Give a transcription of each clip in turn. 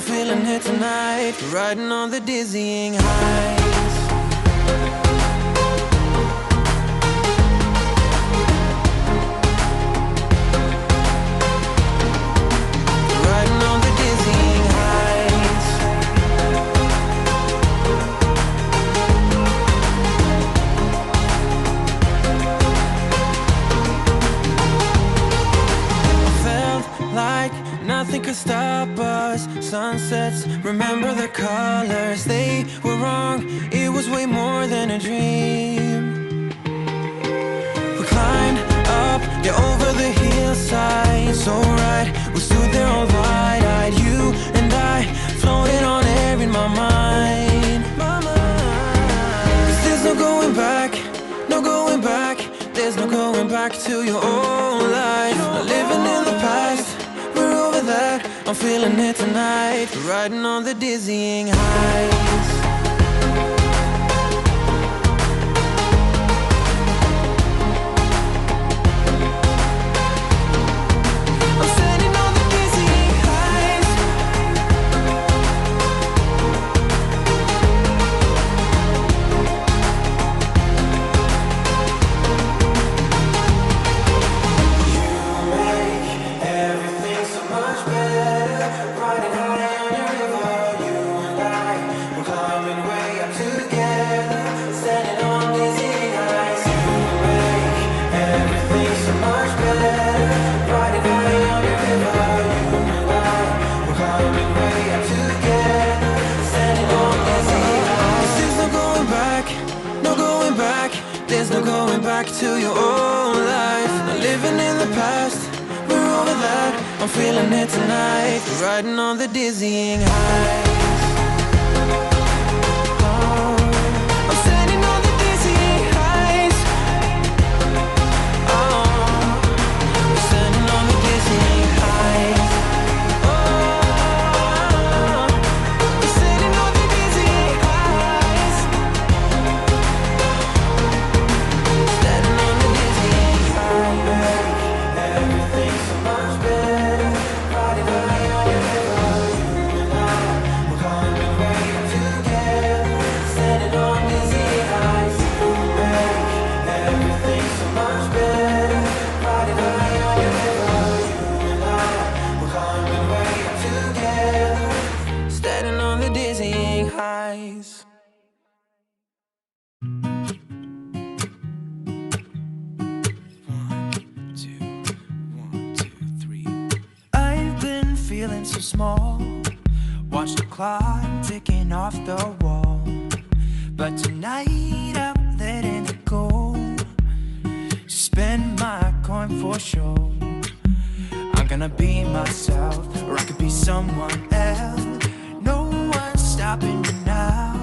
I'm feeling it tonight, riding on the dizzying heights. Riding on the dizzying heights. I felt like nothing could stop us. Sunsets, remember the colors. They were wrong, it was way more than a dream. We climbed up, yeah, over the hillside. So right, we stood there all wide-eyed. You and I, floating on air in my mind. 'Cause there's no going back, no going back. There's no going back to your old life. Not living in the past, we're over that. I'm feeling it tonight, riding on the dizzying heights. I'm standing on the dizzying heights. You make everything so much better. Riding high on your river, you and I, we're climbing way up together, standing on dizzying heights. You make everything so much better. Riding high on your river, you and I, we're climbing way up together, standing on dizzying heights. There's no going back, no going back. There's no going back to your old life. Not living in the past, we're over that. I'm feeling it tonight, riding on the dizzying heights. Oh, I'm standing on the dizzying heights. Oh, I'm standing on the dizzying heights. Oh, I'm standing on the dizzying heights. Standing on the dizzying heights. Everything so much better. Riding high on your river, you and I, we're climbing way up together, standing on dizzying heights. You make everything so much better. Riding high on your river, you and I, we're climbing way up together, standing on the dizzying heights. I've been feeling so small. Watch the clock ticking off the wall. But tonight I'm letting it go. Spend my coin for sure. I'm gonna be myself, or I could be someone else. No one's stopping me now.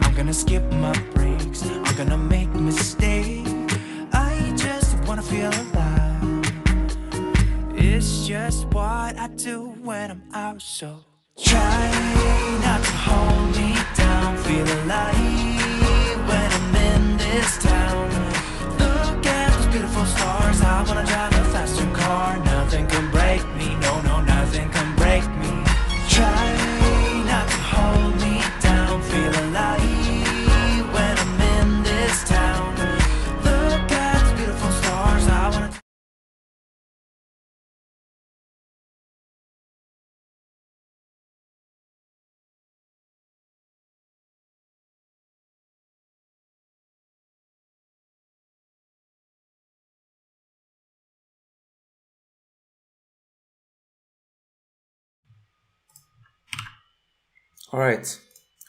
I'm gonna skip my breaks, I'm gonna make mistakes. I just wanna feel alive. It's just what I do when I'm out, so try not to hold me down. Feel alive when I'm in this town. Look at those beautiful stars. I wanna drive a faster car. Nothing can break me, no, no, nothing can break me. Try not to hold me down. Feel alive when I'm in this town. Look at those beautiful stars. I wanna. Alright,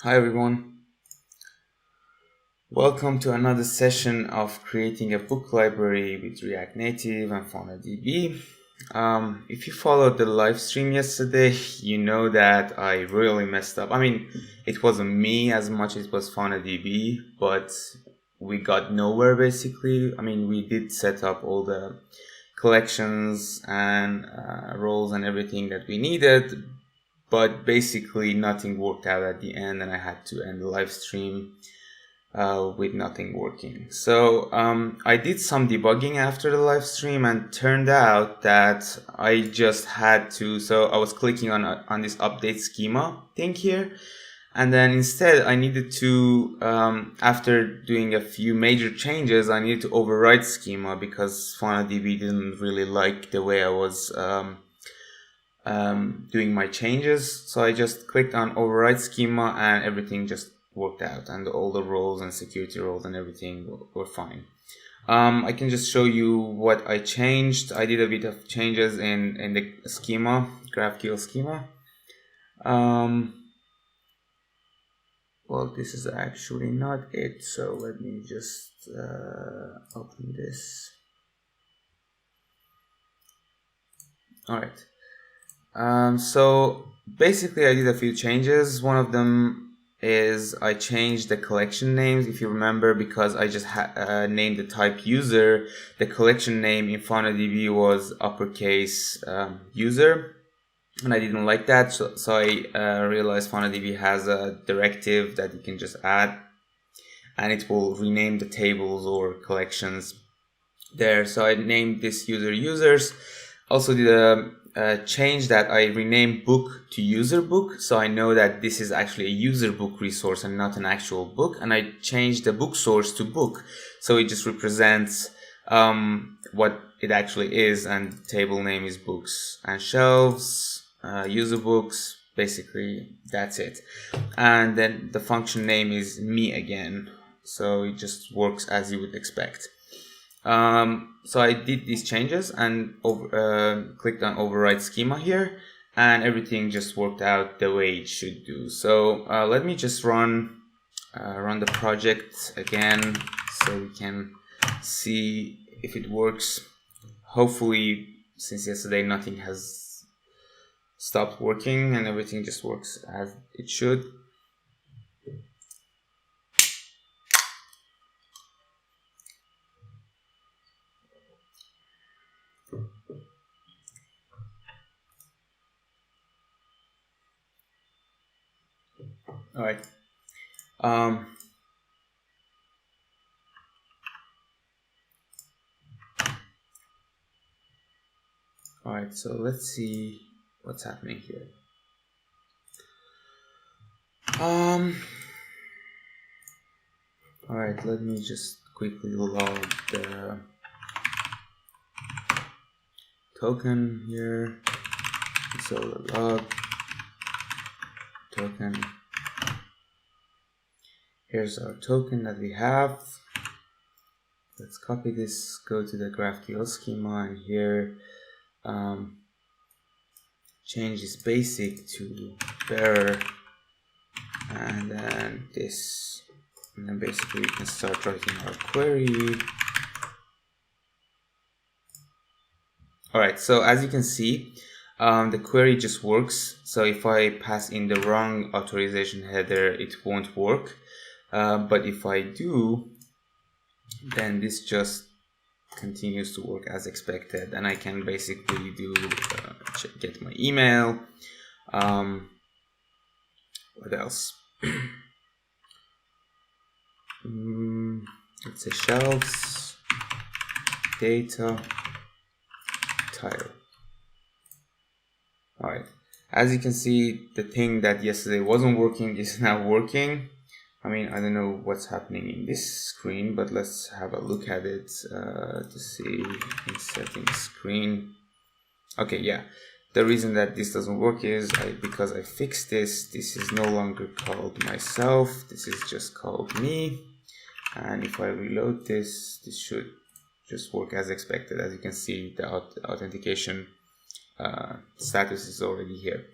hi everyone. Welcome to another session of creating a book library with React Native and FaunaDB. If you followed the live stream yesterday, you know that I really messed up. I mean, it wasn't me as much as it was FaunaDB, but we got nowhere basically. I mean, we did set up all the collections and roles and everything that we needed, but basically nothing worked out at the end and I had to end the live stream. with nothing working. So I did some debugging after the live stream, and turned out that I just had to, so I was clicking on this update schema thing here, and then instead I needed to, after doing a few major changes, I needed to overwrite schema because FaunaDB didn't really like the way I was doing my changes. So I just clicked on override schema and everything just worked out, and all the roles and security roles and everything were fine. I can just show you what I changed. I did a bit of changes in the schema, GraphQL schema. Well, this is actually not it, so let me just open this. All right. So basically I did a few changes. One of them is I changed the collection names. If you remember, because I just named the type user, the collection name in FaunaDB was uppercase user, and I didn't like that. So I realized FaunaDB has a directive that you can just add, and it will rename the tables or collections there. So I named this user users. Also did a change that I renamed book to user book, so I know that this is actually a user book resource and not an actual book. And I changed the book source to book, so it just represents what it actually is, and table name is books, and shelves, user books, basically that's it. And then the function name is me again, so it just works as you would expect. So I did these changes and clicked on override schema here, and everything just worked out the way it should do. So let me just run the project again so we can see if it works. Hopefully, since yesterday nothing has stopped working and everything just works as it should. All right. All right, so let's see what's happening here. All right, let me just quickly log the token here. So the log token. Here's our token that we have. Let's copy this, go to the GraphQL schema, and here change this basic to bearer, and then this, and then basically we can start writing our query. Alright, so as you can see, the query just works. So if I pass in the wrong authorization header, it won't work. But if I do, then this just continues to work as expected, and I can basically do get my email. What else? Let's say shelves, data, title. All right. As you can see, the thing that yesterday wasn't working is now working. I mean, I don't know what's happening in this screen, but let's have a look at it to see in settings screen. Okay, yeah. The reason that this doesn't work is because I fixed this. This is no longer called myself. This is just called me. And if I reload this, this should just work as expected. As you can see, the authentication status is already here.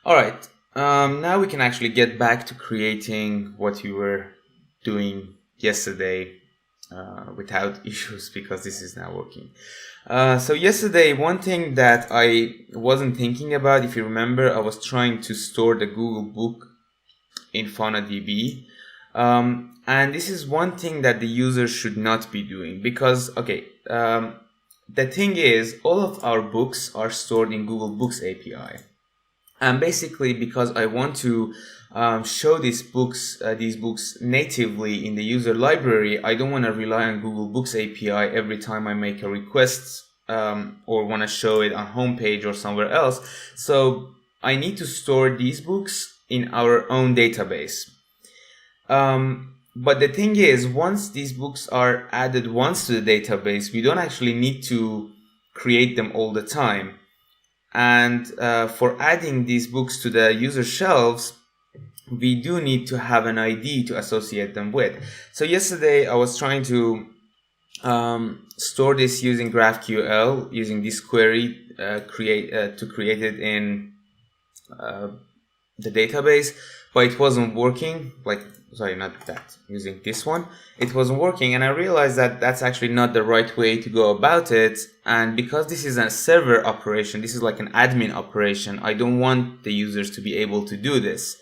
All right. Now we can actually get back to creating what we were doing yesterday without issues, because this is now working. So yesterday, one thing that I wasn't thinking about, if you remember, I was trying to store the Google book in FaunaDB. And this is one thing that the user should not be doing, because, okay, the thing is, all of our books are stored in Google Books API. And basically, because I want to show these books natively in the user library, I don't want to rely on Google Books API every time I make a request or want to show it on homepage or somewhere else. So I need to store these books in our own database. But the thing is, once these books are added once to the database, we don't actually need to create them all the time. And for adding these books to the user shelves, we do need to have an ID to associate them with. So yesterday I was trying to store this using GraphQL, using this query to create it in the database, but it wasn't working. Using this one, it wasn't working, and I realized that that's actually not the right way to go about it. And because this is a server operation, this is like an admin operation, I don't want the users to be able to do this.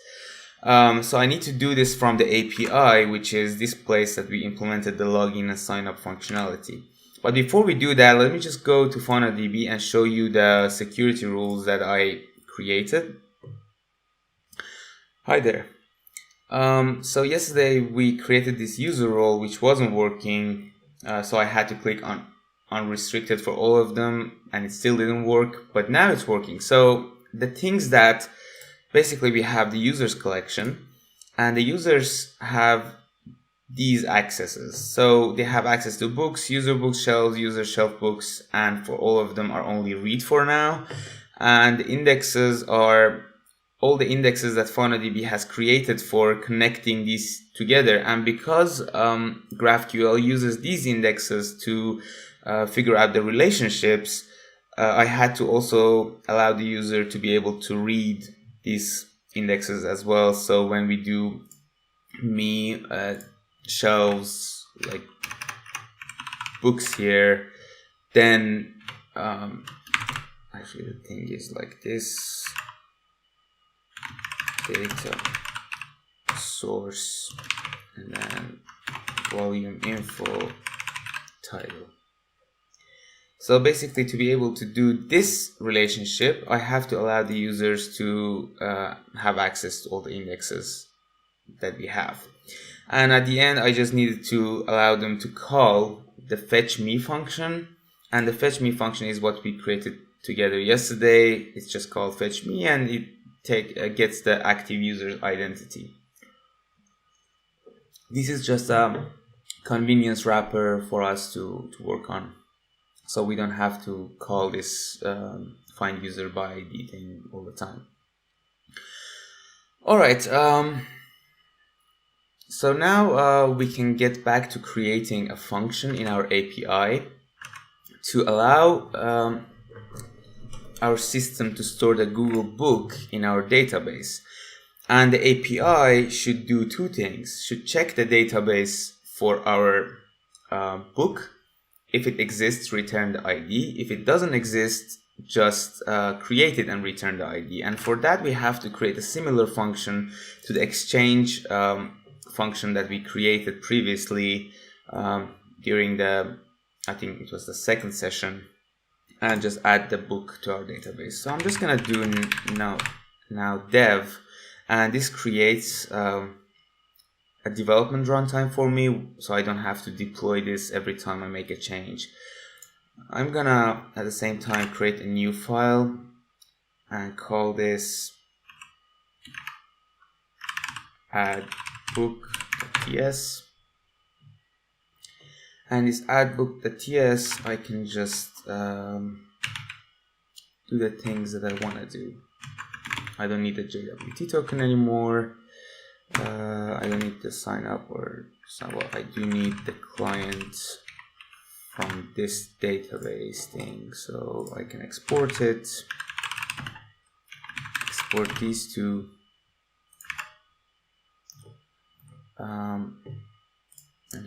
So I need to do this from the API, which is this place that we implemented the login and sign up functionality. But before we do that, let me just go to FaunaDB and show you the security rules that I created. Hi there. So yesterday we created this user role which wasn't working, so I had to click on unrestricted for all of them, and it still didn't work, but now it's working. So the things that basically, we have the users collection, and the users have these accesses. So they have access to books, user book shelves, user shelf books, and for all of them are only read for now. And the indexes are all the indexes that FaunaDB has created for connecting these together. And because GraphQL uses these indexes to figure out the relationships, I had to also allow the user to be able to read these indexes as well. So when we do me shelves, like books here, then actually the thing is like this: data source, and then volume info title. So basically, to be able to do this relationship, I have to allow the users to have access to all the indexes that we have. And at the end, I just needed to allow them to call the fetch me function. And the fetch me function is what we created together yesterday. It's just called fetch me, and it gets the active user identity. This is just a convenience wrapper for us to work on, so we don't have to call this find user by ID thing all the time. All right, so now we can get back to creating a function in our API to allow our system to store the Google book in our database. And the API should do two things: should check the database for our book. If it exists, return the ID. If it doesn't exist, just create it and return the ID. And for that, we have to create a similar function to the exchange function that we created previously during I think it was the second session, and just add the book to our database. So I'm just gonna do now dev, and this creates a development runtime for me, so I don't have to deploy this every time I make a change. I'm gonna at the same time create a new file and call this add book.ts. And this add book.ts, I can just do the things that I want to do. I don't need the JWT token anymore. I don't need to sign up I do need the client from this database thing, so I can export it, export these two, and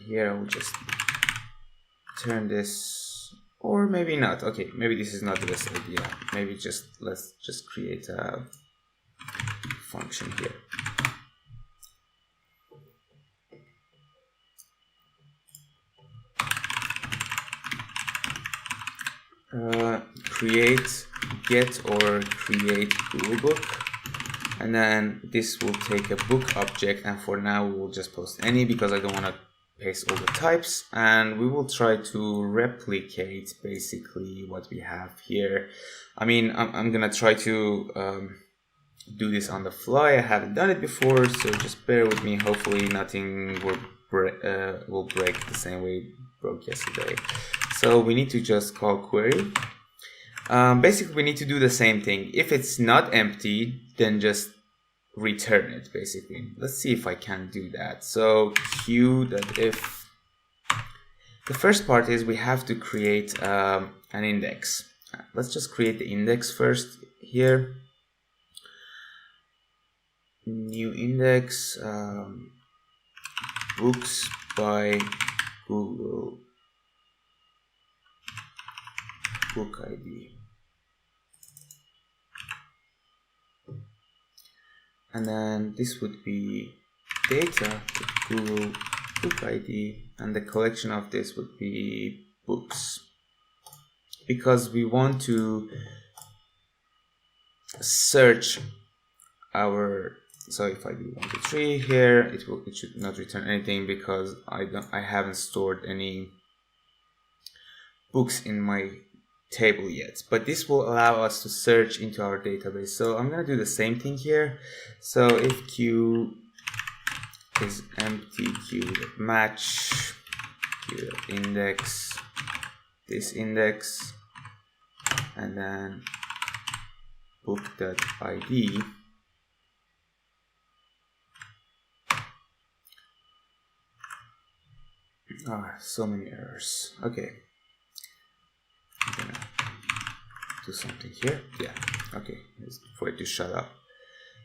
here I will just turn this, or maybe not. Okay, maybe this is not the best idea. Maybe let's just create a function here. Create get or create Google Book, and then this will take a book object, and for now we will just post any because I don't want to paste all the types, and we will try to replicate basically what we have here. I mean, I'm gonna try to do this on the fly. I haven't done it before, so just bear with me. Hopefully nothing will break the same way it broke yesterday. So we need to just call query. Basically we need to do the same thing. If it's not empty, then just return it basically. Let's see if I can do that. So q.if, the first part is we have to create an index. Let's just create the index first here. New index, books by Google book ID, and then this would be data with Google book ID, and the collection of this would be books, because we want to search our, so if I do 1 2 3 here, it should not return anything because I haven't stored any books in my table yet, but this will allow us to search into our database. So I'm gonna do the same thing here. So if q is empty, q.match, q.index, this index, and then book.id, so many errors. Okay, I'm gonna do something here. Yeah, okay, for it to shut up.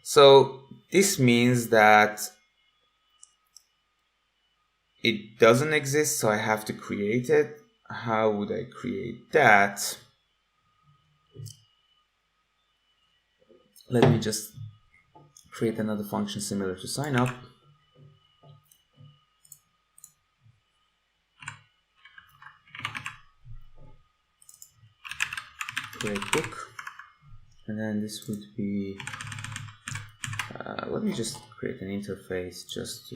So this means that it doesn't exist, so I have to create it. How would I create that? Let me just create another function similar to sign up. Create book, and then this would be, let me just create an interface just to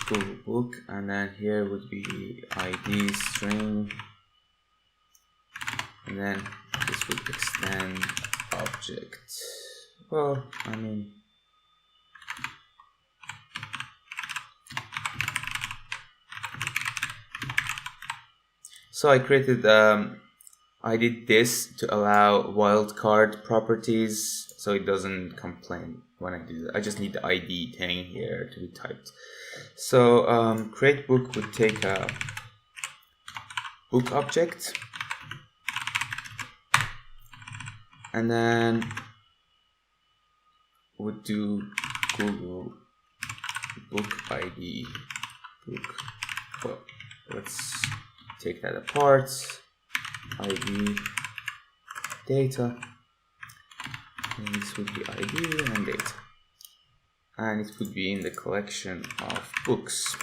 Google book, and then here would be ID string, and then this would extend object. Well, I mean, so I created, I did this to allow wildcard properties, so it doesn't complain when I do that. I just need the ID thing here to be typed. So create book would take a book object, and then would do Google book ID book. Well, let's take that apart. ID data, and this would be ID and data, and it would be in the collection of books.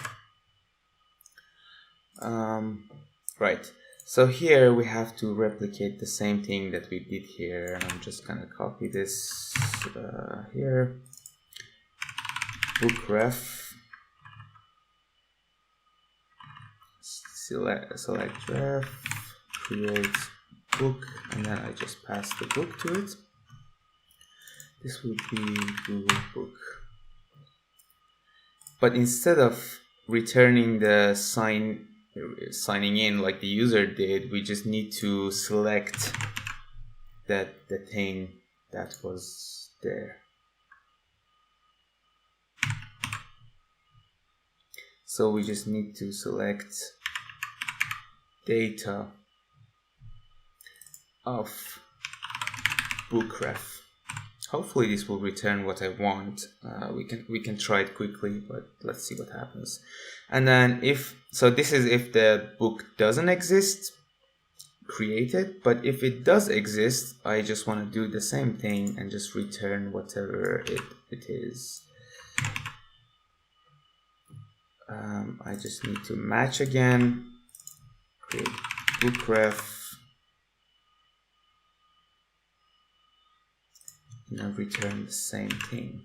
Right, so here we have to replicate the same thing that we did here, and I'm just gonna copy this here. Book ref, select ref, create book, and then I just pass the book to it. This would be Google book, but instead of returning the signing in like the user did, we just need to select the thing that was there. So we just need to select data of book ref. Hopefully this will return what I want. We can try it quickly, but let's see what happens. And then this is if the book doesn't exist, create it. But if it does exist, I just want to do the same thing and just return whatever it is. I just need to match again, create book ref, and now return the same thing.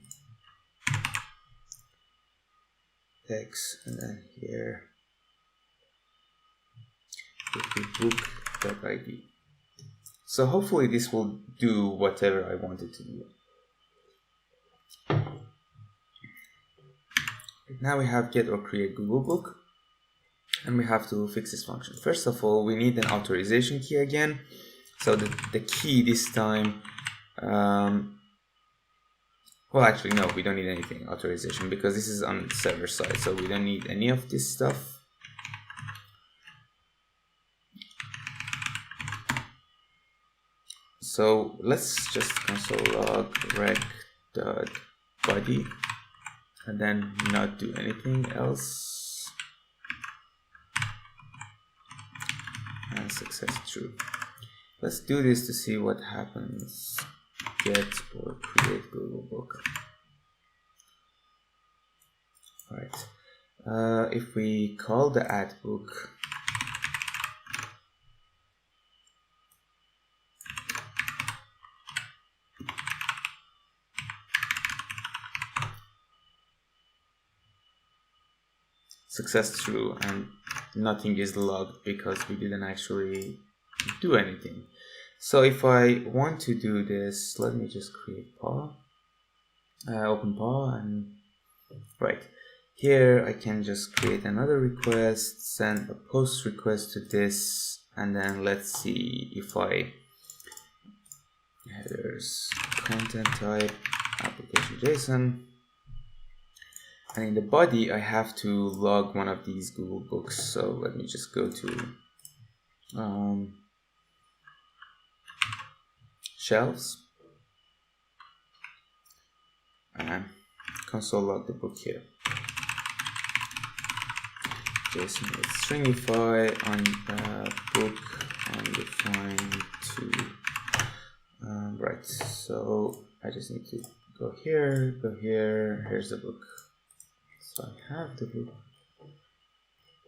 Text, and then here book.id. So hopefully this will do whatever I wanted to do. Now we have get or create Google Book, and we have to fix this function. First of all, we need an authorization key again. So the key this time, well, actually, no, we don't need anything authorization because this is on the server side, so we don't need any of this stuff. So let's just console log rec.body and then not do anything else. And success true. Let's do this to see what happens. Get or create Google Book. Alright. If we call the add book, success true, and nothing is logged because we didn't actually do anything. So if I want to do this, let me just create paw, open paw, and right here I can just create another request, send a post request to this, and then let's see if I headers content type application JSON, and in the body I have to log one of these Google Books. So let me just go to shelves and console log the book here. JSON with stringify on book undefined to right. So I just need to go here, here's the book. So I have the book.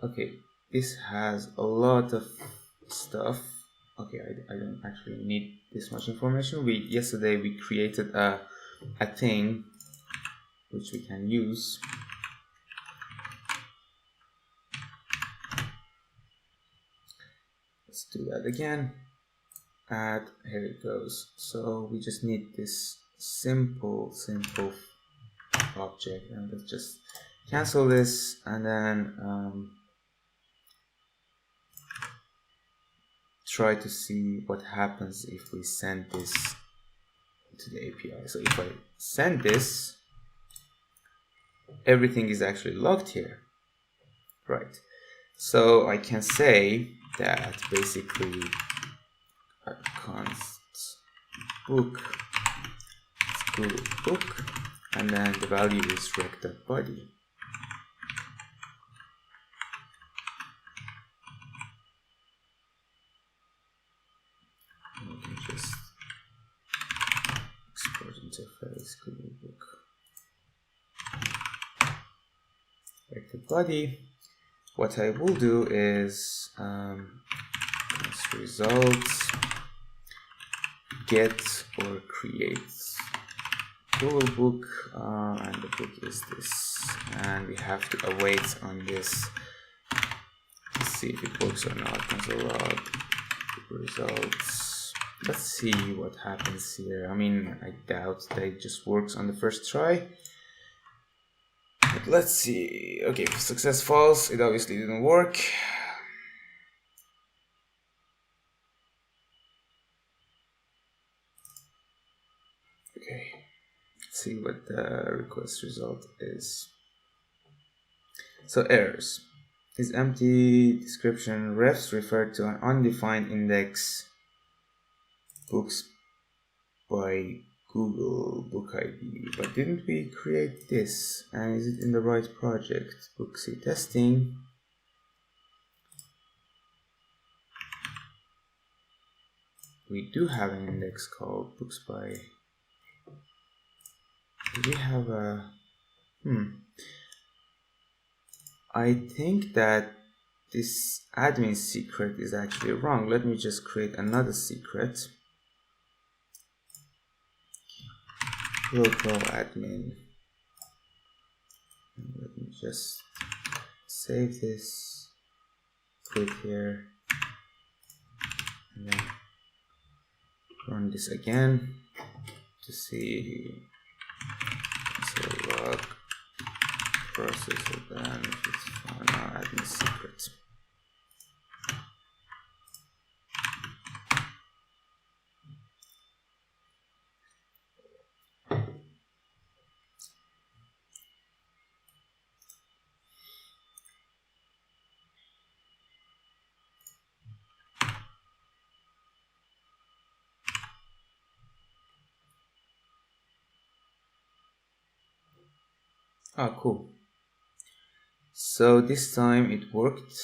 Okay, this has a lot of stuff. Okay, I don't actually need this much information. Yesterday we created a thing which we can use. Let's do that again. Add, here it goes. So we just need this simple object, and let's just cancel this, and then try to see what happens if we send this to the API. So if I send this, everything is actually logged here, right? So I can say that basically const book is Google Book, and then the value is rec.body. We can just export interface Google Book. Rec.body. What I will do is results get or create Google Book, and the book is this, and we have to await on this to see if it works or not. Console log results. Let's see what happens here. I mean, I doubt that it just works on the first try. But let's see. Okay, success false. It obviously didn't work. Okay, let's see what the request result is. So errors is empty description. Refs refer to an undefined index. Books by Google Book ID, but didn't we create this? And is it in the right project? Booksy testing. We do have an index called Books by. Do we have a I think that this admin secret is actually wrong. Let me just create another secret. Local admin. Let me just save this, click here, and then run this again to see. So log process again if it's Fauna admin secret. Ah, cool. So this time it worked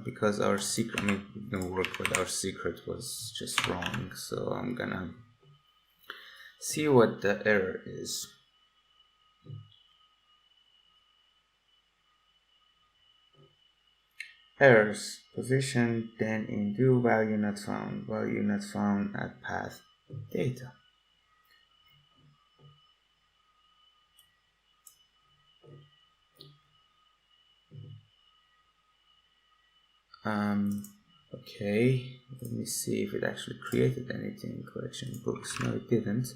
because our secret, it didn't work, but our secret was just wrong. So I'm gonna see what the error is. Errors: position, then in do, value not found at path data. Okay, let me see if it actually created anything. Collection books, no it didn't.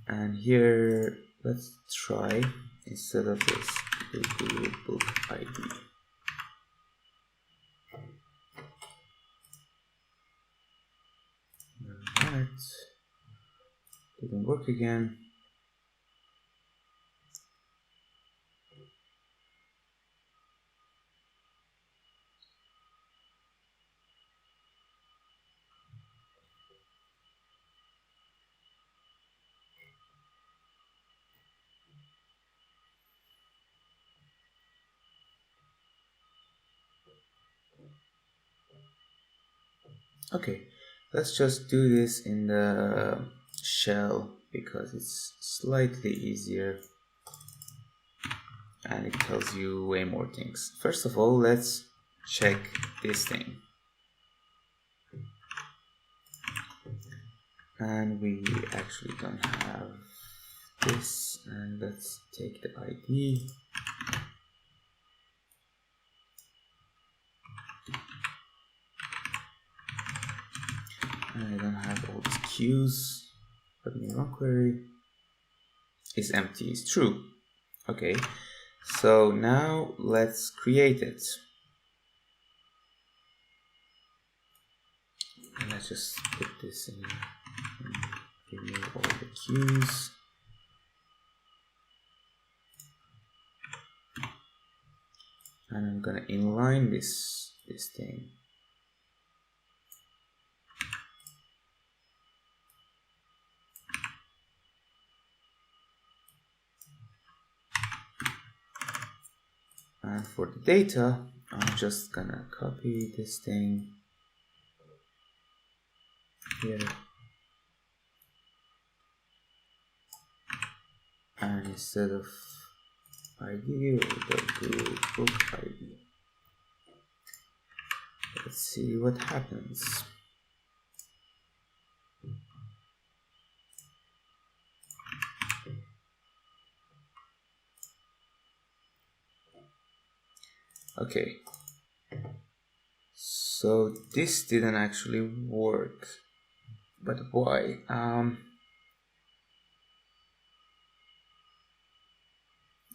And here, let's try, instead of this, Google book ID. Alright, didn't work again. Okay, let's just do this in the shell because it's slightly easier and it tells you way more things. First of all, let's check this thing. And we actually don't have this, and let's take the ID. And I don't have all these queues, but my run query is empty, it's true. Okay, so now let's create it. And let's just put this in and give me all the queues. And I'm gonna inline this thing. And for the data, I'm just gonna copy this thing here. And instead of ID, we'll go to book ID. Let's see what happens. Okay, so this didn't actually work, but why?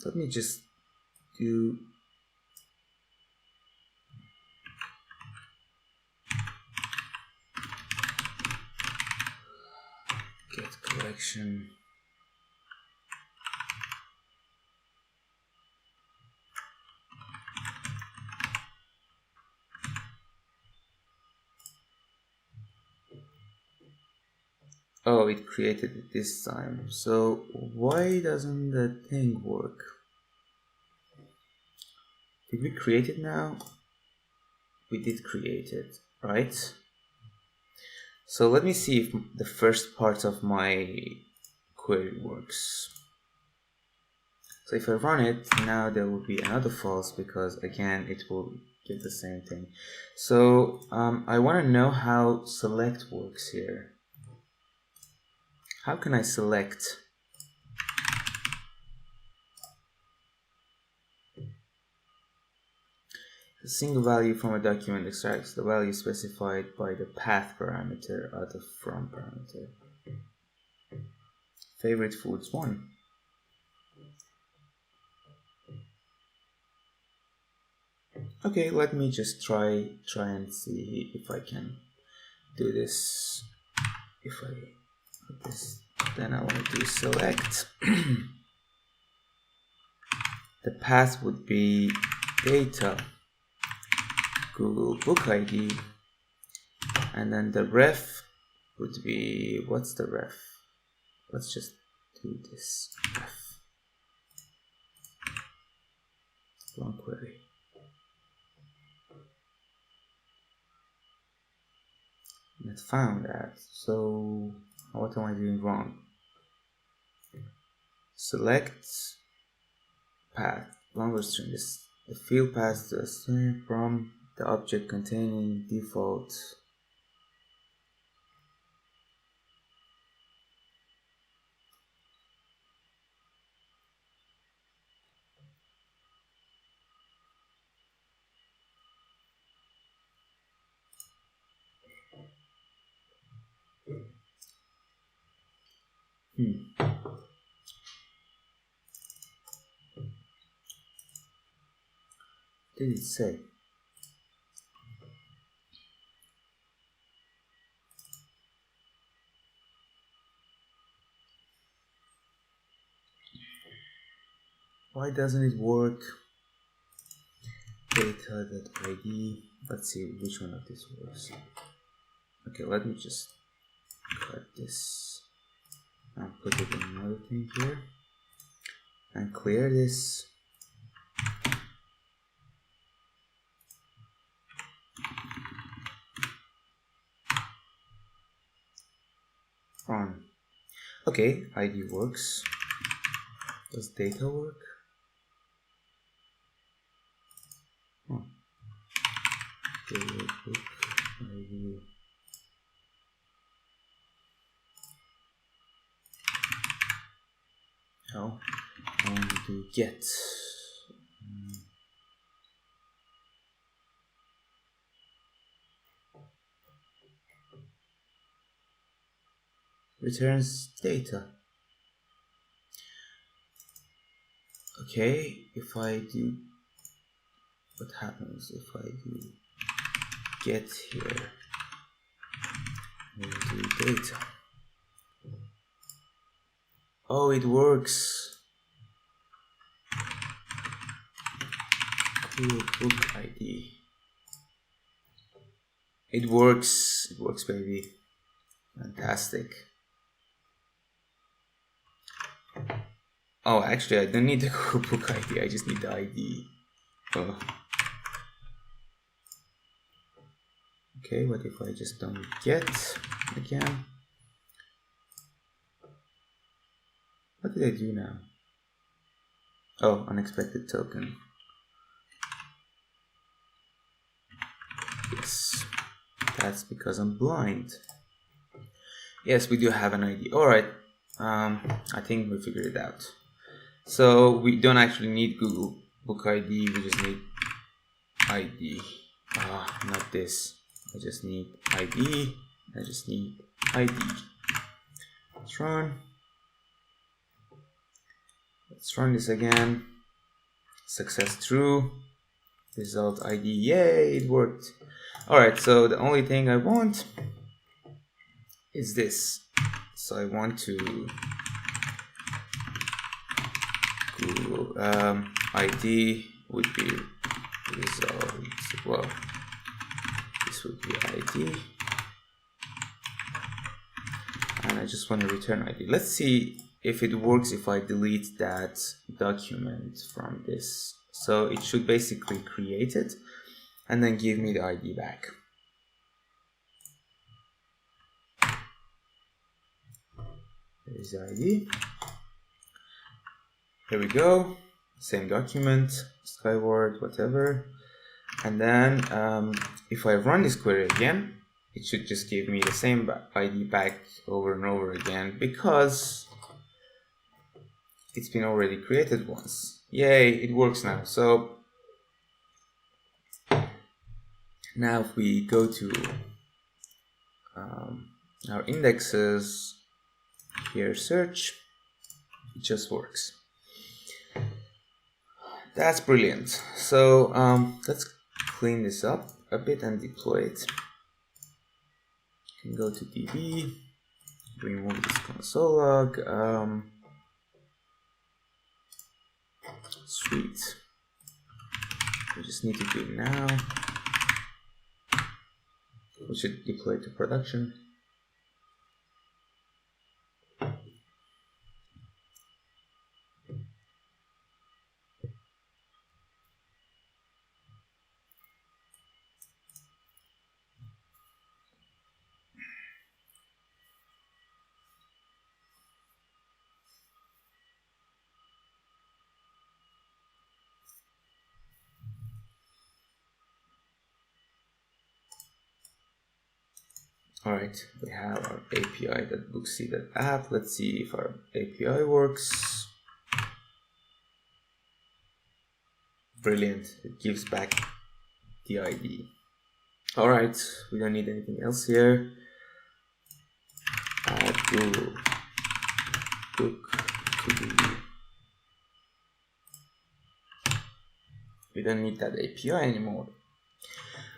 Let me just do get collection. Oh, it created it this time. So why doesn't the thing work? Did we create it now? We did create it, right? So let me see if the first part of my query works. So if I run it, now there will be another false because again it will give the same thing. So I want to know how select works here. How can I select? A single value from a document extracts the value specified by the path parameter out of from parameter. Favorite foods 1. Okay, let me just try and see if I can do this. If I put this, then I want to do select. The path would be data Google Book ID, and then the ref would be, what's the ref? Let's just do this ref. Long query. And it found that. So what am I doing wrong? Select path, longer string. This the field path to a string from the object containing default. What did it say? Why doesn't it work? Data.id. Let's see which one of these works. Okay, let me just cut this and put it in another thing here and clear this. Run. Okay, ID works. Does data work? Oh. Data book ID. Oh, I want to do get. Returns data. Okay, if I do, what happens if I do get here and do data? Oh, it works. Cool book ID. It works, baby. Fantastic. Oh, actually, I don't need the Google Book ID. I just need the ID. Oh. Okay, what if I just don't get again? What did I do now? Oh, unexpected token. Yes, that's because I'm blind. Yes, we do have an ID. All right, I think we figured it out. So we don't actually need Google Book ID. We just need ID. Not this. I just need ID. I just need ID. Let's run. Let's run this again. Success true. Result ID. Yay, it worked. Alright, so the only thing I want is this. So I want to Google ID would be results. Well, this would be ID. And I just want to return ID. Let's see if it works if I delete that document from this. So it should basically create it and then give me the ID back. There's the ID. Here we go, same document, skyward, whatever. And then if I run this query again, it should just give me the same ID back over and over again because it's been already created once. Yay, it works now. So now if we go to our indexes, here search, it just works. That's brilliant. So let's clean this up a bit and deploy it. You can go to DB, remove this console log. Sweet. We just need to do it now. We should deploy to production. Alright, we have our API.booksy.app. Let's see if our API works. Brilliant, it gives back the ID. Alright, we don't need anything else here. Add Google Book to DB. We don't need that API anymore.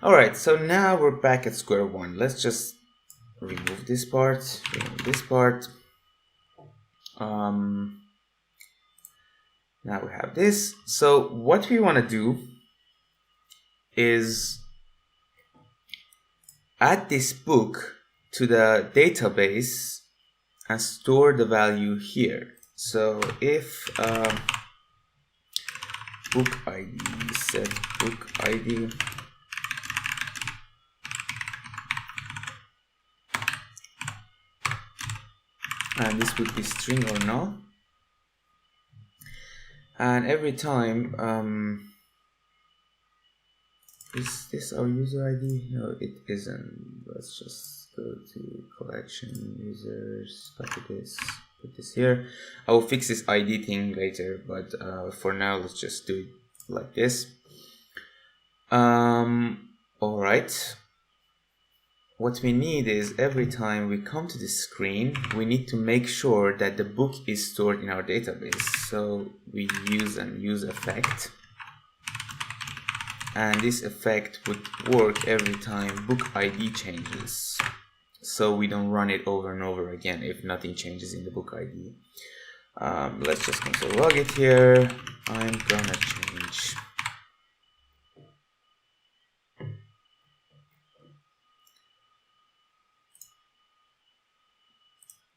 Alright, so now we're back at square one. Let's just remove this part, remove this part. Now we have this. So what we want to do is add this book to the database and store the value here. So if book ID, set book ID, and this would be string or null, and every time is this our user ID? No, it isn't. Let's just go to collection users, copy this, put this here. I will fix this ID thing later, but for now let's just do it like this. Alright, what we need is every time we come to this screen, we need to make sure that the book is stored in our database. So we use an use effect, and this effect would work every time book ID changes, so we don't run it over and over again if nothing changes in the book ID. Let's just console log it here. I'm gonna change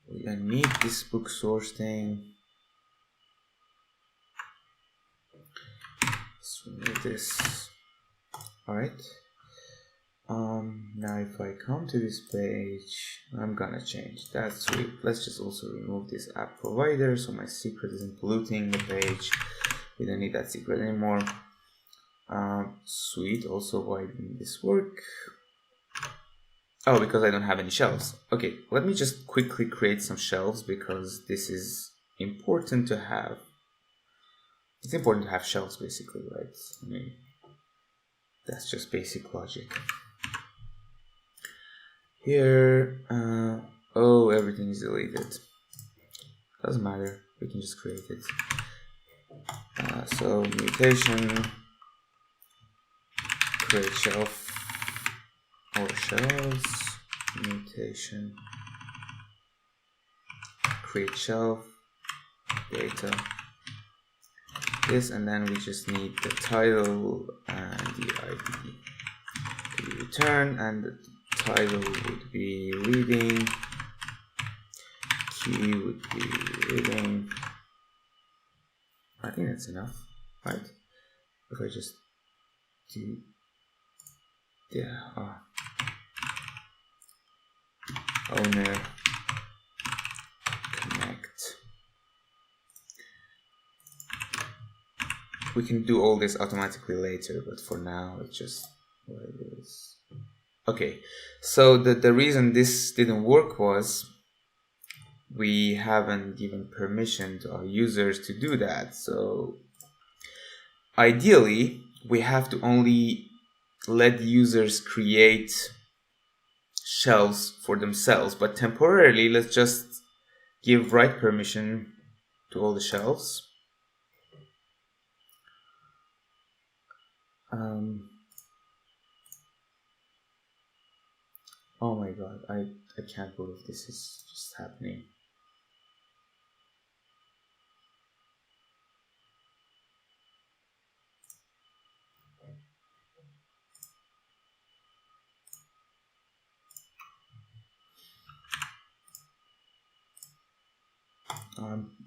we don't need this book source thing. Let's remove this. Alright. Now if I come to this page, I'm gonna change. That's sweet. Let's just also remove this app provider so my secret isn't polluting the page. We don't need that secret anymore. Sweet. Also, why didn't this work? Oh, because I don't have any shelves. Okay, let me just quickly create some shelves because this is important to have. It's important to have shelves basically, right? I mean, that's just basic logic. Here, oh, everything is deleted. Doesn't matter, we can just create it. So mutation, create shelf or shelves, mutation, create shelf, data, this, and then we just need the title and the ID to return, and the title would be reading, key would be reading. I think that's enough, right? If I just do, yeah, owner connect we can do all this automatically later, but for now it's just what it is. Okay, so the reason this didn't work was we haven't given permission to our users to do that. So ideally, we have to only let users create shelves for themselves, but temporarily, let's just give write permission to all the shelves. Oh my god, I can't believe this is just happening.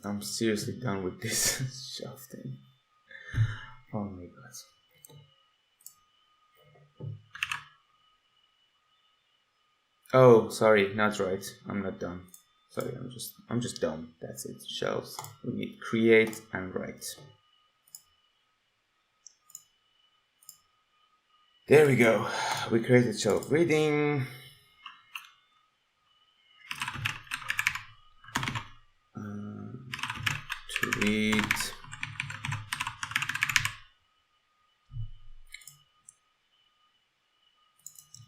I'm seriously done with this shelf thing. Oh my god. Oh, sorry, not right. I'm not done. Sorry, I'm just dumb. That's it. Shelves. We need create and write. There we go. We created shelf reading. To read.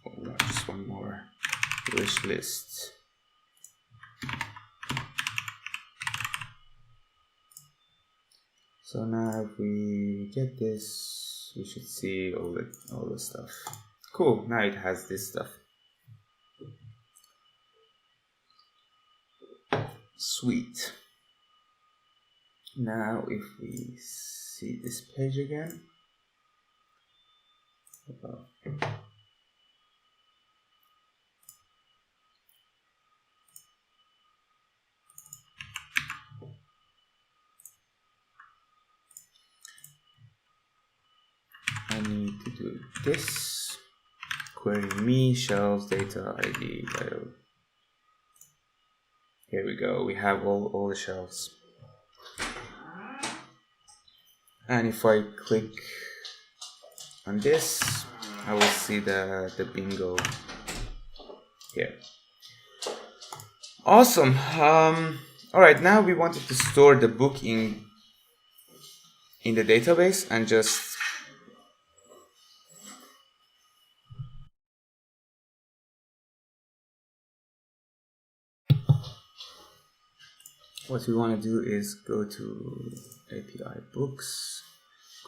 Oh, just one more. Wish list. So now if we get this, we should see all the stuff. Cool, now it has this stuff. Sweet. Now if we see this page again. I need to do this. Query me, shelves, data, ID, title. Here we go, we have all the shelves. And if I click on this, I will see the bingo here. Awesome. Alright, now we wanted to store the book in the database and just what we want to do is go to API books,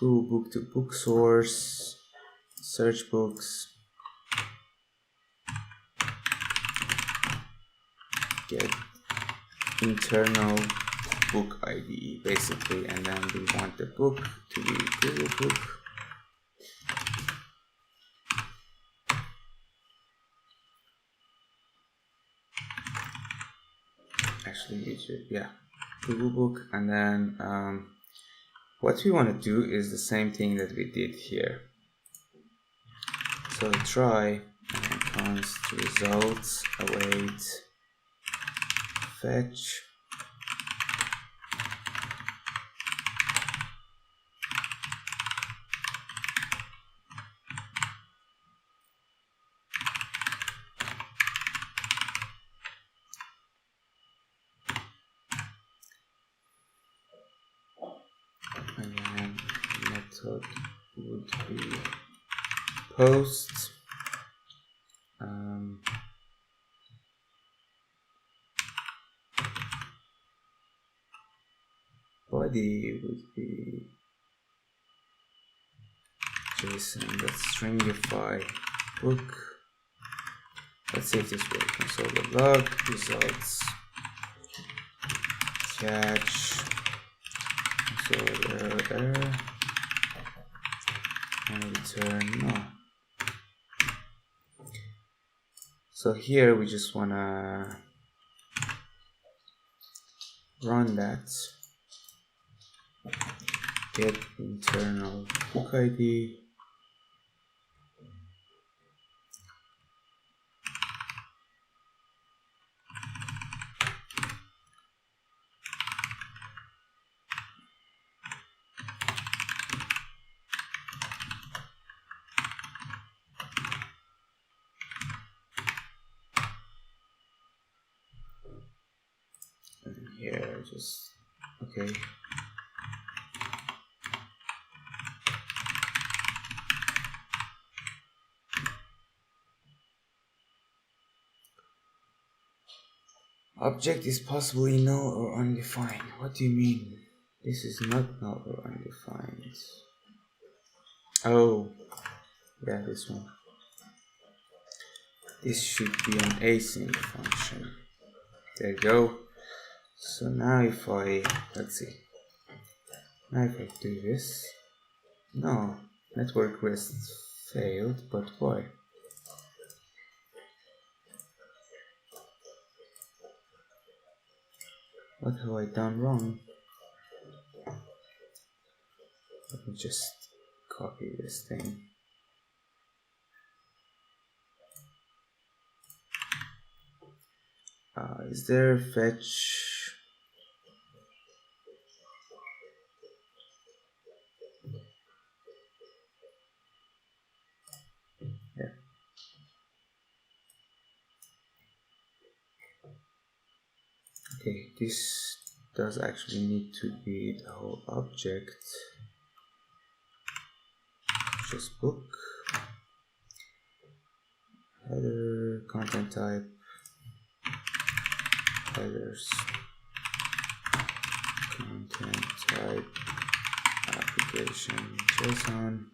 go book to book source, search books, get internal book ID basically, and then we want the book to be Google book. Actually, it should, yeah, Google book, and then what we want to do is the same thing that we did here. So try and const results await fetch. And then method would be post. Body would be JSON. Let's stringify book. Let's see if this works. Console log results catch console error and return no. So here we just wanna run that. Get internal book ID. just, okay. Object is possibly null or undefined. What do you mean? This is not null or undefined. Oh, yeah, this one. This should be an async function. There you go. So now if I, let's see. Now if I do this, no, network rest failed, but why? What have I done wrong? Let me just copy this thing. Is there fetch? Yeah. Okay, this does actually need to be the whole object. Just book, header, content type, headers, content type, application, JSON.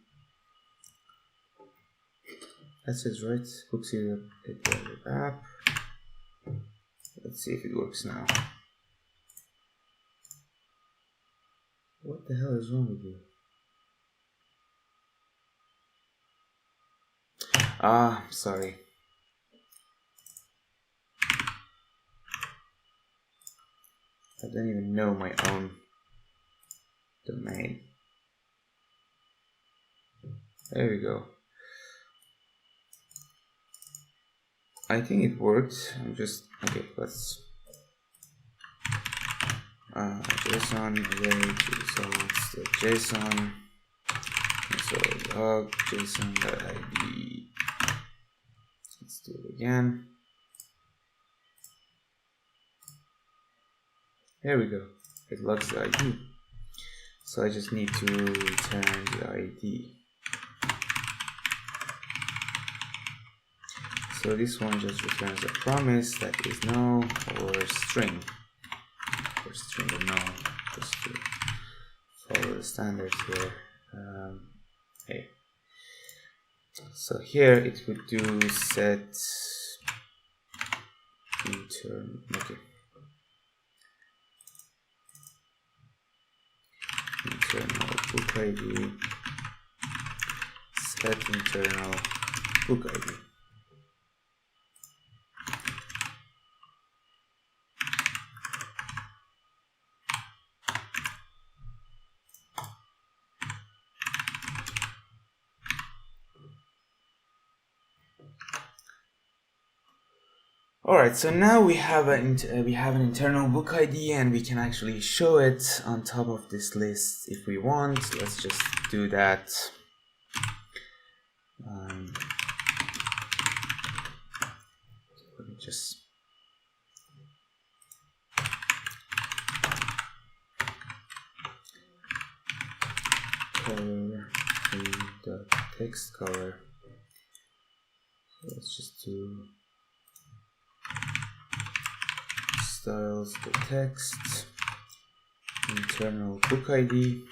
That's it, right? Book serial app. Let's see if it works now. What the hell is wrong with you? Sorry. I don't even know my own domain. There we go. I think it worked. I'm just, okay, let's JSON array results JSON so log JSON.id. Let's do it again. There we go. It logs the ID. So I just need to return the ID. So this one just returns a promise that is no or string. Or string or no, just to follow the standards here. Okay. So here it would do set internal. Okay. Internal book ID. Set internal book ID. Alright, so now we have an internal book ID and we can actually show it on top of this list if we want. Let's just do that. Let me just color the text color. So let's just do styles the text, internal book ID,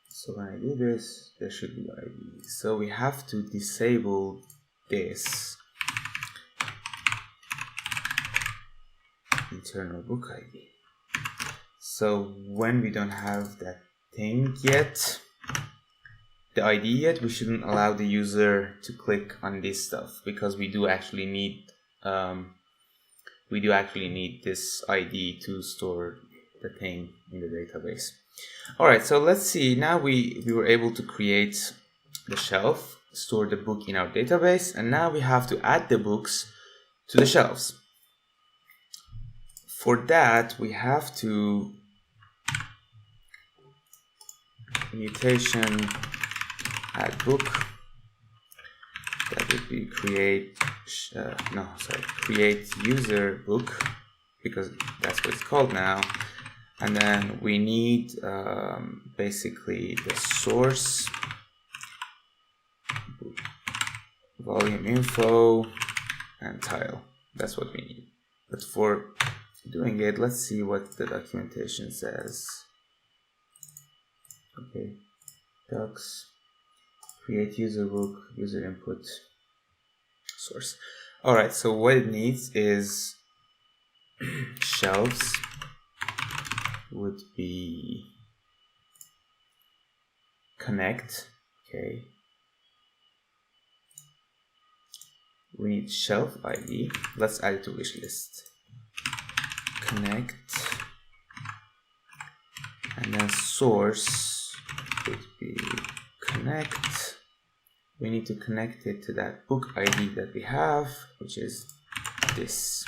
so when I do this, there should be ID. So we have to disable this internal book ID. So when we don't have that thing yet, the ID yet, we shouldn't allow the user to click on this stuff because we do actually need this ID to store the thing in the database. All right, so let's see. Now we were able to create the shelf, store the book in our database, and now we have to add the books to the shelves. For that, we have to mutation add book that would be create user book, because that's what it's called now. And then we need basically the source, volume info, and tile. That's what we need. But for doing it, let's see what the documentation says. Okay, docs, create user book, user input, source. All right, so what it needs is shelves would be connect. Okay, we need shelf ID. Let's add it to wish list. Connect, and then source would be connect. We need to connect it to that book ID that we have, which is this.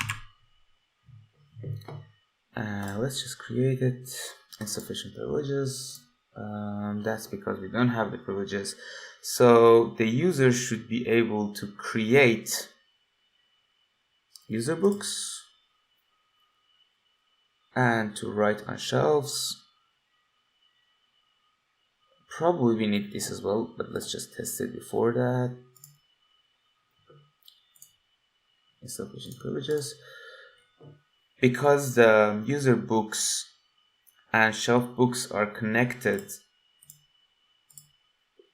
Let's just create it. Insufficient privileges. That's because we don't have the privileges. So the user should be able to create user books and to write on shelves. Probably we need this as well, but let's just test it before that. Insufficient privileges. Because the user books and shelf books are connected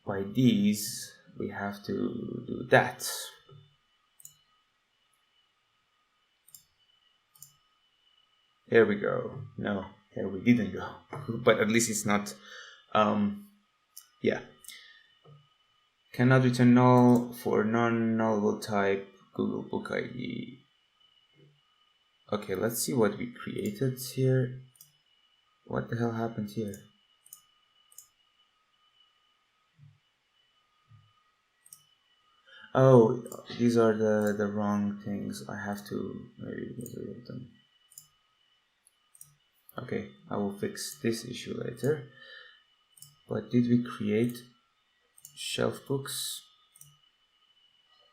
by these, we have to do that. Here we go. No, here we didn't go. But at least it's not, yeah. Cannot return null for non-nullable type Google Book ID. Okay, let's see what we created here. What the hell happened here? Oh, these are the wrong things. I have to maybe get rid of them. Okay, I will fix this issue later. But did we create shelf books?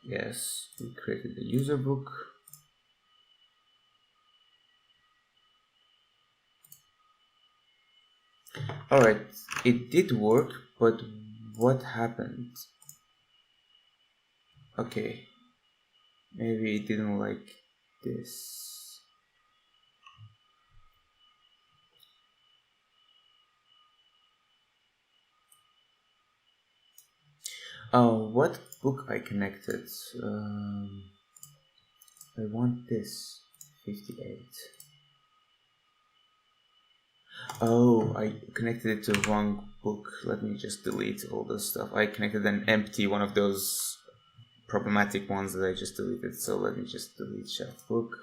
Yes, we created the user book. Alright, it did work, but what happened? Okay, maybe it didn't like this. Oh, what book I connected? I want this 58. Oh, I connected it to the wrong book. Let me just delete all this stuff. I connected an empty one of those problematic ones that I just deleted. So let me just delete shelf book.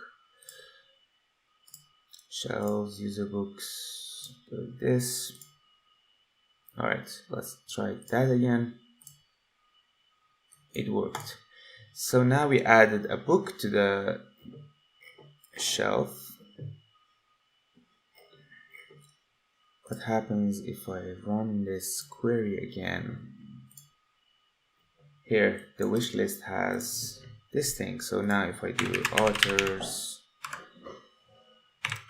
Shelves, user books, do this. Alright, let's try that again. It worked. So now we added a book to the shelf. What happens if I run this query again? Here, the wish list has this thing. So now if I do authors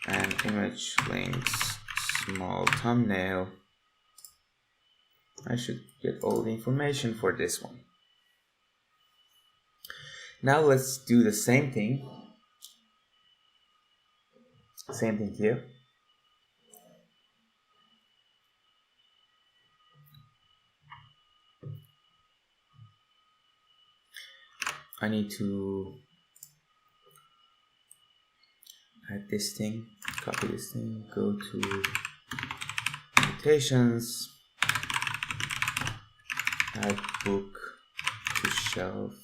and image links, small thumbnail, I should get all the information for this one. Now let's do the same thing. Same thing here. I need to add this thing, copy this thing, go to annotations, add book to shelf.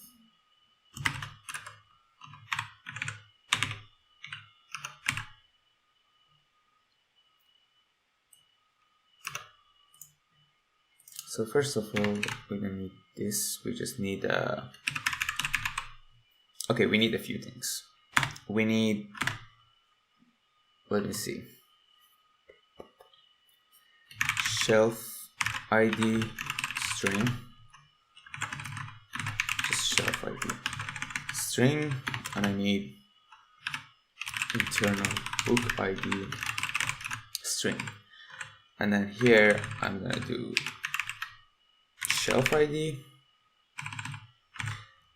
So first of all, we're gonna need this. We just need okay, we need a few things. We need, let me see, shelf ID string, just shelf string, and I need internal book ID string. And then here I'm gonna do shelf ID,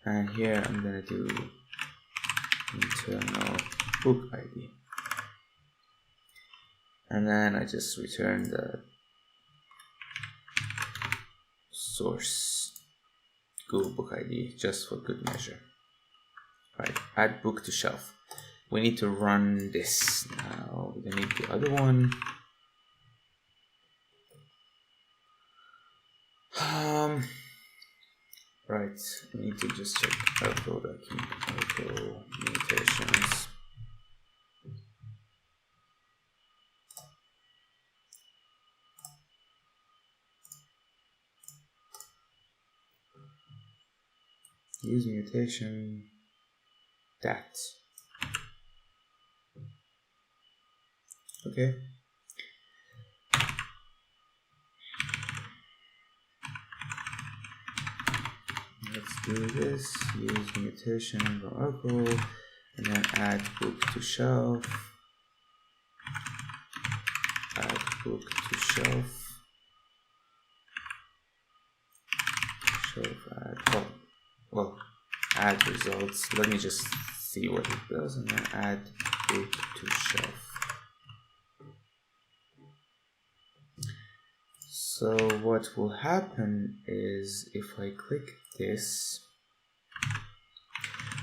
and here I'm gonna do internal book ID, and then I just return the source Google Book ID just for good measure. Right, add book to shelf. We need to run this now. We don't need the other one. Right, we need to just check auto mutations. Use mutation that. Okay. Let's do this. Use mutation from Oracle, and then add book to shelf. Add book to shelf. Shelf add. Oh, well, add results. Let me just see what it does, and then add book to shelf. So what will happen is if I click this,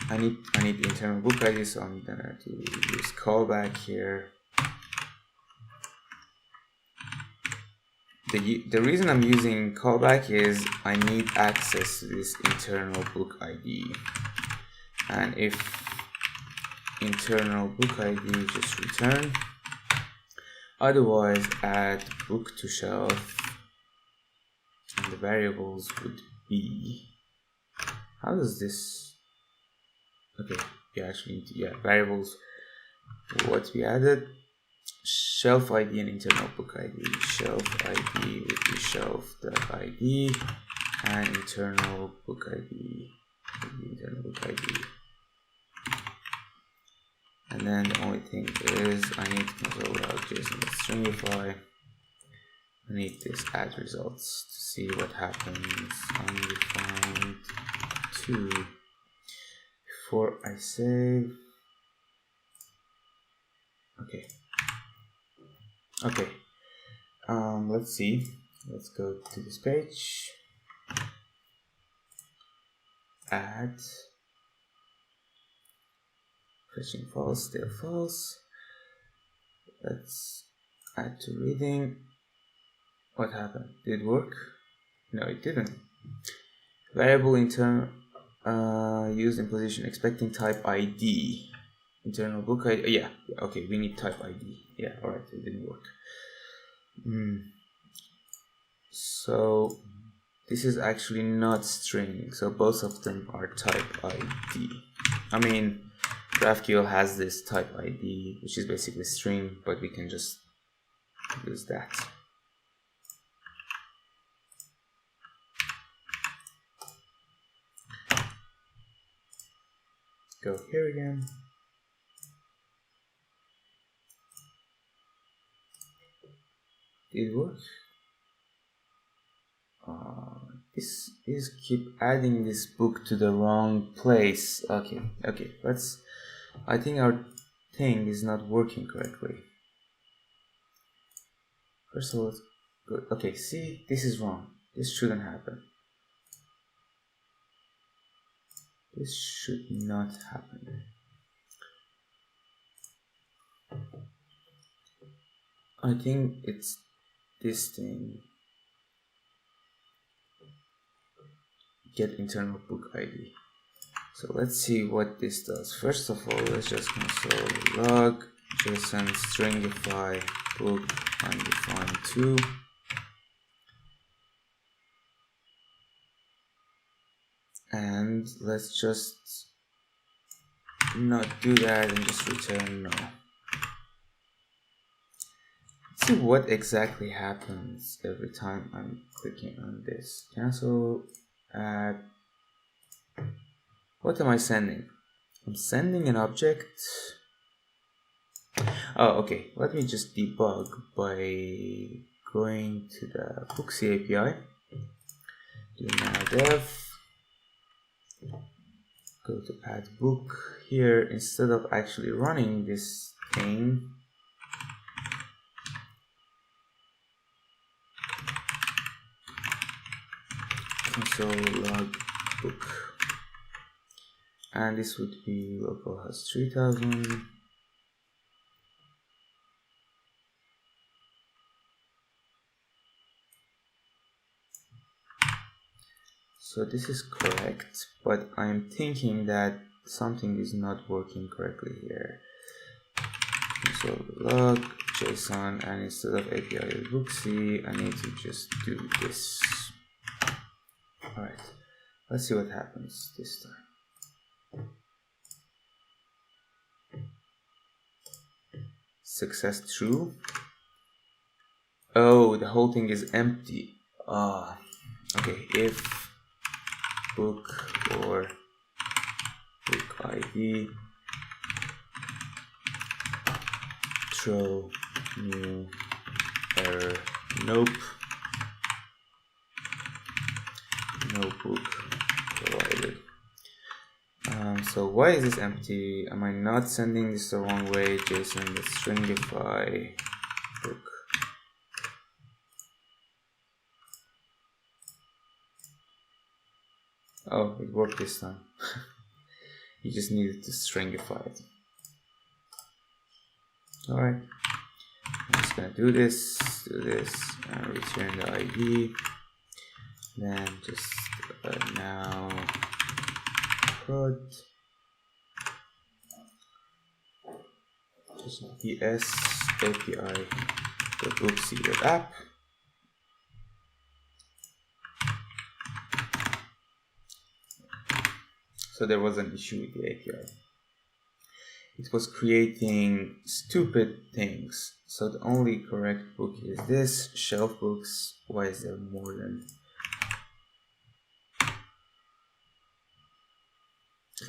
I need the internal book ID, so I'm gonna use callback here. The reason I'm using callback is I need access to this internal book ID, and if internal book ID just return, otherwise add book to shelf, and the variables would be, how does this, okay, you actually need to, variables, what we added, shelf ID and internal book ID. Shelf ID would be shelf.id, and internal book ID would be internal book ID. And then the only thing is I need console log JSON stringify. I need this add results to see what happens. Undefined 2. Before I save. Okay. Let's see. Let's go to this page. Add. Fetching false, still false. Let's add to reading. What happened? Did it work? No, it didn't. Variable internal used in position expecting type ID. Internal book ID. Yeah, okay, we need type ID. Yeah, alright, it didn't work. So this is actually not string, so both of them are type ID. I mean, GraphQL has this type ID, which is basically string, but we can just use that. Go here again. Did it work? This is keep adding this book to the wrong place. Okay, I think our thing is not working correctly. First of all, let's go. Okay, see, this is wrong. This shouldn't happen. This should not happen. I think it's this thing. Get internal book ID. So let's see what this does. First of all, let's just console log JSON stringify book undefined 2. And let's just not do that and just return no. Let's see what exactly happens every time I'm clicking on this. Cancel, add. What am I sending? I'm sending an object. Oh, okay. Let me just debug by going to the Booksy API. Do now dev. Go to add book. Here, instead of actually running this thing, console log book, and this would be localhost 3000. So this is correct, but I'm thinking that something is not working correctly here. So log JSON, and instead of API Booksy, I need to just do this. Alright, let's see what happens this time. Success true. Oh, the whole thing is empty. Okay, if book or book ID throw new error, nope, no book provided. So why is this empty? Am I not sending this the wrong way? JSON, let's stringify book. Oh, it worked this time. You just needed to stringify it. Alright, I'm just gonna do this, and return the ID. Then just now prod just ps API the Booksy app. So there was an issue with the API. It was creating stupid things. So the only correct book is this, shelf books. Why is there more than?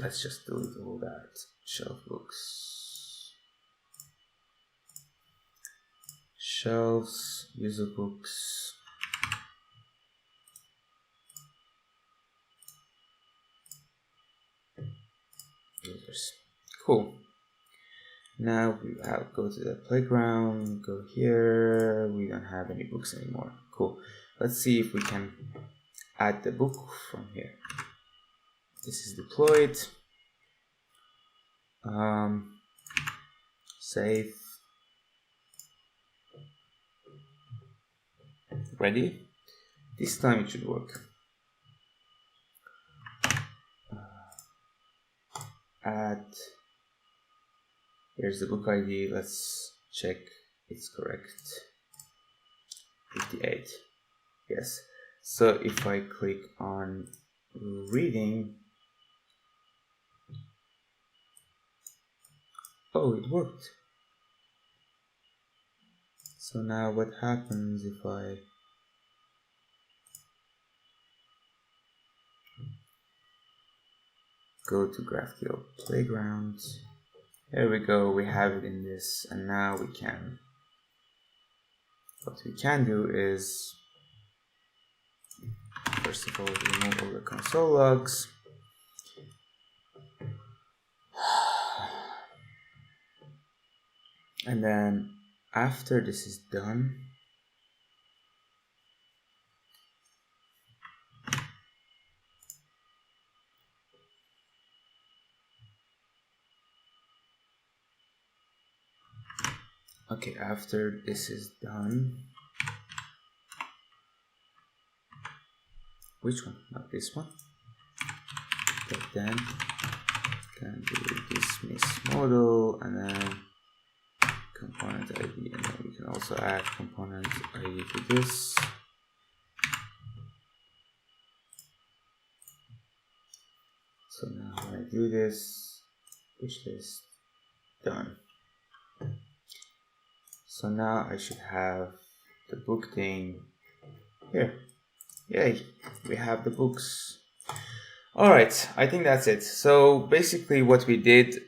Let's just delete all that. Shelf books. Shelves, user books. Users. Cool. Now we have go to the playground, go here. We don't have any books anymore. Cool. Let's see if we can add the book from here. This is deployed. Save. Ready? This time it should work. Add. Here's the book ID. Let's check it's correct. 58. Yes. So if I click on reading, oh, it worked. So now what happens if I go to GraphQL Playground? There we go, we have it in this, and now we can, what we can do is, first of all, remove all the console logs. And then after this is done, okay, after this is done, which one? Not this one. But then can do dismiss model, and then component ID, and then we can also add component ID to this. So now when I do this, push this, done. So now I should have the book thing here. Yay, we have the books. All right, I think that's it. So basically what we did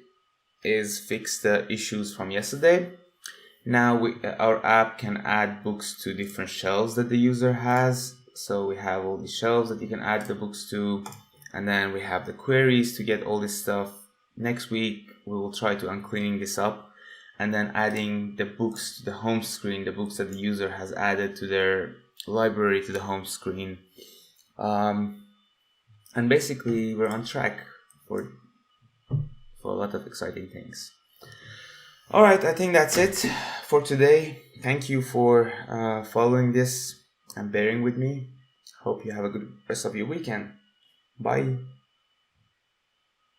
is fix the issues from yesterday. Now our app can add books to different shelves that the user has. So we have all the shelves that you can add the books to, and then we have the queries to get all this stuff. Next week we will try to uncleaning this up and then adding the books to the home screen, the books that the user has added to their library to the home screen. And basically we're on track for a lot of exciting things. All right, I think that's it for today. Thank you for following this and bearing with me. Hope you have a good rest of your weekend. Bye.